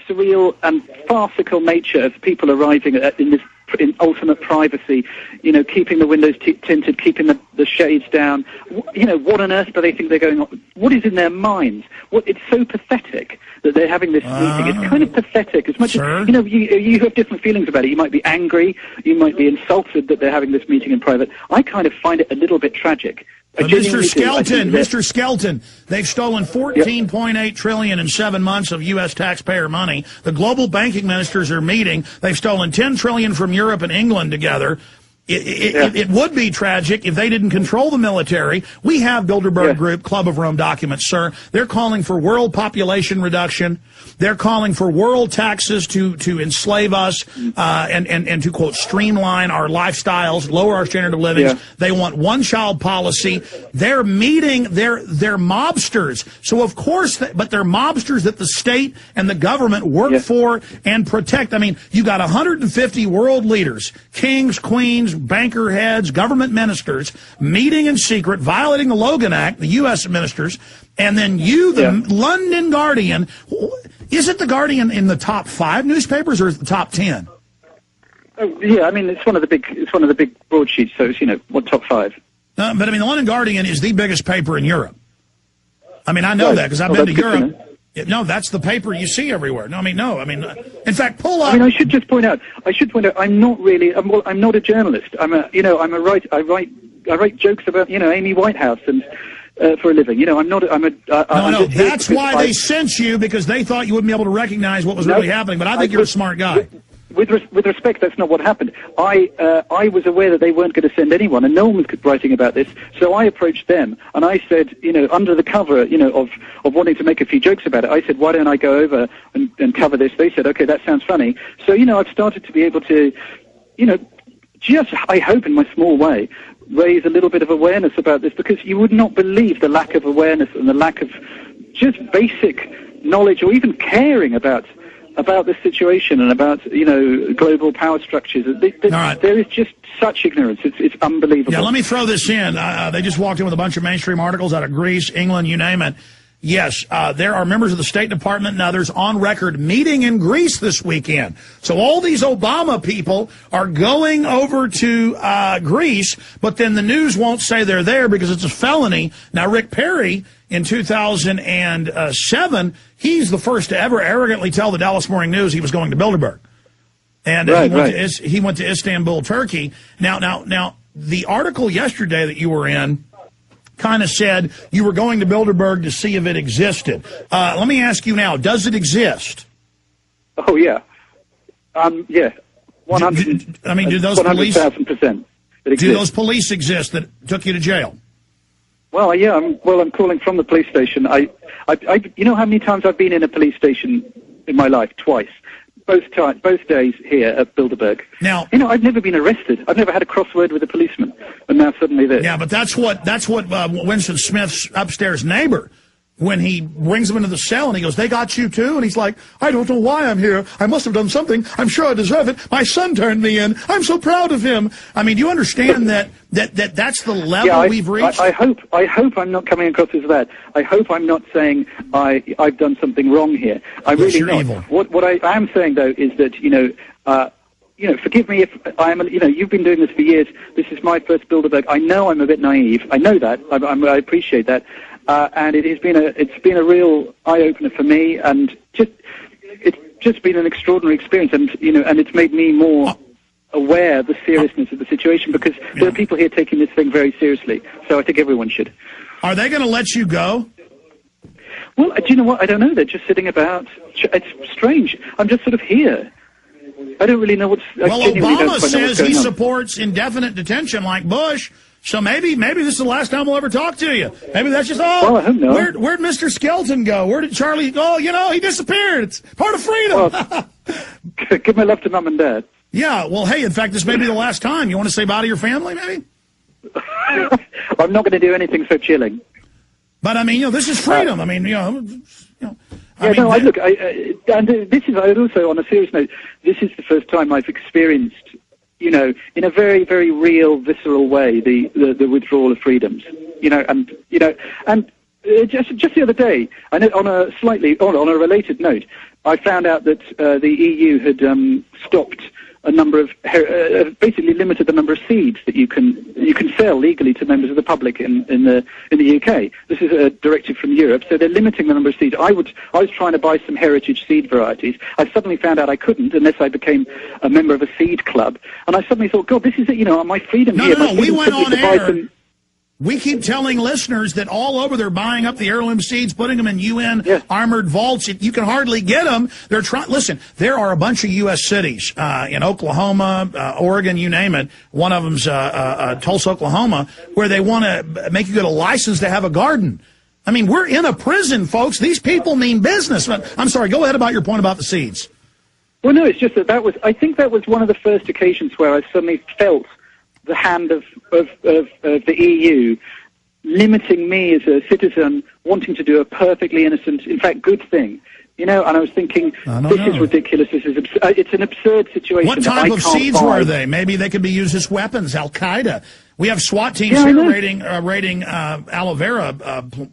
surreal and farcical nature of people arriving in ultimate privacy, keeping the windows tinted, keeping the shades down. What on earth do they think they're going on? What is in their minds? It's so pathetic that they're having this meeting. It's kind of pathetic. As much as, you have different feelings about it. You might be angry. You might be insulted that they're having this meeting in private. I kind of find it a little bit tragic. Mr. Skelton, they've stolen $14.8 trillion in 7 months of U.S. taxpayer money. The global banking ministers are meeting. They've stolen $10 trillion from Europe and England together. It would be tragic if they didn't control the military. We have Bilderberg Group, Club of Rome documents, sir. They're calling for world population reduction. They're calling for world taxes to enslave us and to, quote, streamline our lifestyles, lower our standard of living. Yeah. They want one-child policy. They're meeting, they're mobsters. So, of course, but they're mobsters that the state and the government work for and protect. I mean, you got 150 world leaders, kings, queens, banker heads, government ministers, meeting in secret, violating the Logan Act, the U.S. ministers, and then the London Guardian. Is it the Guardian in the top 5 newspapers, or is it the top 10? Oh, yeah, I mean, it's one of the big broadsheets, so it's, what, top 5? But I mean, the London Guardian is the biggest paper in Europe. I mean, I know that because I've been to Europe. No, that's the paper you see everywhere. No, in fact, pull up. I should point out, I'm not really, I'm not a journalist. I'm a writer. I write jokes about, Amy Whitehouse and, for a living. That's why they sent you, because they thought you wouldn't be able to recognize what was really happening, but I think you're a smart guy. With respect, that's not what happened. I was aware that they weren't going to send anyone, and no one was writing about this. So I approached them, and I said, under the cover, of wanting to make a few jokes about it, I said, why don't I go over and cover this? They said, okay, that sounds funny. So, I've started to be able to, just, I hope in my small way, raise a little bit of awareness about this, because you would not believe the lack of awareness and the lack of just basic knowledge or even caring about this situation and about, global power structures. There is just such ignorance. It's unbelievable. Yeah, let me throw this in. They just walked in with a bunch of mainstream articles out of Greece, England, you name it. Yes, there are members of the State Department and others on record meeting in Greece this weekend. So all these Obama people are going over to Greece, but then the news won't say they're there because it's a felony. Now, Rick Perry, in 2007, he's the first to ever arrogantly tell the Dallas Morning News he was going to Bilderberg. And he went to Istanbul, Turkey. Now, the article yesterday that you were in kind of said you were going to Bilderberg to see if it existed. Let me ask you now, does it exist? Oh, yeah. Yeah. 100. Do those police... 100,000%. Do those police exist that took you to jail? Well, yeah. I'm calling from the police station. You know how many times I've been in a police station in my life? Twice. Both days here at Bilderberg. Now, I've never been arrested. I've never had a crossword with a policeman, and now suddenly this. Yeah, but that's what Winston Smith's upstairs neighbor, when he brings him into the cell and he goes, "They got you too?" And he's like, "I don't know why I'm here. I must have done something. I'm sure I deserve it. My son turned me in. I'm so proud of him." I mean, do you understand that's the level we've reached? I hope I'm not coming across as that. I hope I'm not saying I've done something wrong here. Really not. Evil. What I am saying though is that forgive me if I'm you've been doing this for years. This is my first Bilderberg. I know I'm a bit naive. I know that. I appreciate that. And it's been a real eye opener for me, and it's just been an extraordinary experience, and it's made me more aware of the seriousness of the situation, because there are people here taking this thing very seriously. So I think everyone should. Are they going to let you go? Well, do you know what? I don't know. They're just sitting about. It's strange. I'm just sort of here. I don't really know what's. Well, Obama says he supports indefinite detention like Bush. So maybe this is the last time we'll ever talk to you. Maybe that's just, well, I hope not. Where'd Mr. Skelton go? Where did Charlie go? He disappeared. It's part of freedom. Well, give my love to Mum and Dad. Yeah, well, hey, in fact, this may be the last time. You want to say bye to your family, maybe? I'm not going to do anything so chilling. But, this is freedom. Look, and this is, also, on a serious note, this is the first time I've experienced, in a very, very real, visceral way, the withdrawal of freedoms, and just the other day, on a related note, I found out that the EU had stopped a number of basically limited the number of seeds that you can sell legally to members of the public in the UK. This is a directive from Europe, so they're limiting the number of seeds. I was trying to buy some heritage seed varieties. I suddenly found out I couldn't unless I became a member of a seed club, and I suddenly thought, God, this is it. You know, my freedom here. No, we went on air. We keep telling listeners that all over they're buying up the heirloom seeds, putting them in UN armored vaults. You can hardly get them. They're trying. Listen, there are a bunch of U.S. cities in Oklahoma, Oregon, you name it. One of them's Tulsa, Oklahoma, where they want to make you get a license to have a garden. I mean, we're in a prison, folks. These people mean business. I'm sorry. Go ahead about your point about the seeds. Well, no, it's just I think that was one of the first occasions where I suddenly felt the hand of the EU limiting me as a citizen wanting to do a perfectly innocent, in fact, good thing. You know, and I was thinking, this is ridiculous. This is it's an absurd situation. What type of seeds were they? Maybe they could be used as weapons. Al-Qaeda. We have SWAT teams here raiding aloe vera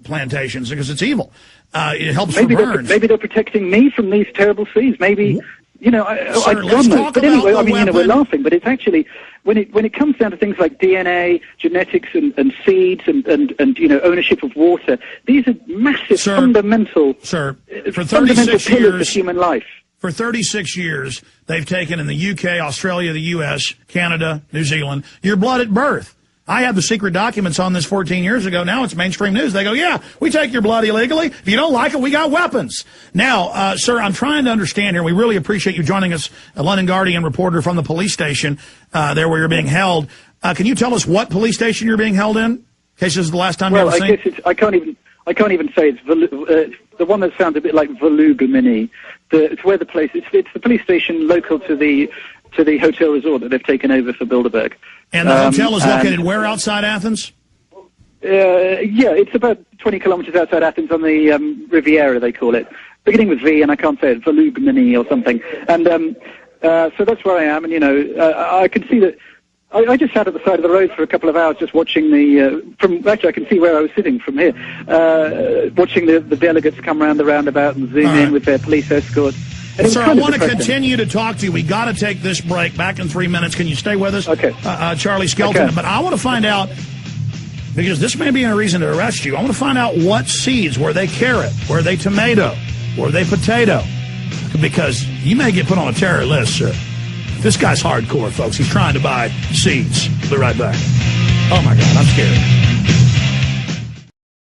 plantations because it's evil. It helps for burns. Maybe they're protecting me from these terrible seeds. Maybe. You know, I don't know. But anyway, I mean, we're laughing, but it's actually, when it comes down to things like DNA, genetics, and seeds, and you know, ownership of water, these are massive, fundamental pillars of human life. For 36 years, they've taken in the UK, Australia, the US, Canada, New Zealand, your blood at birth. I had the secret documents on this 14 years ago. Now it's mainstream news. They go, yeah, we take your blood illegally. If you don't like it, we got weapons. Now, sir, I'm trying to understand here. We really appreciate you joining us, a London Guardian reporter from the police station there where you're being held. Can you tell us what police station you're being held in case this is the last time you're seen? Well, I can't even say it's the one that sounds a bit like Volugomini. It's where the place. It's the police station local to the hotel resort that they've taken over for Bilderberg. And the hotel is located where outside Athens? Yeah, it's about 20 kilometers outside Athens on the Riviera, they call it. Beginning with V, and I can't say it, Volugomini or something. And so that's where I am, and, you know, I can see that. I just sat at the side of the road for a couple of hours just watching actually I can see where I was sitting from here, watching the delegates come around the roundabout and zoom in with their police escorts. Sir, I want to continue to talk to you. We got to take this break. Back in 3 minutes. Can you stay with us? Okay. Charlie Skelton. Okay. But I want to find out, because this may be a reason to arrest you, I want to find out what seeds. Were they carrot? Were they tomato? Were they potato? Because you may get put on a terror list, sir. This guy's hardcore, folks. He's trying to buy seeds. We'll be right back. Oh, my God. I'm scared.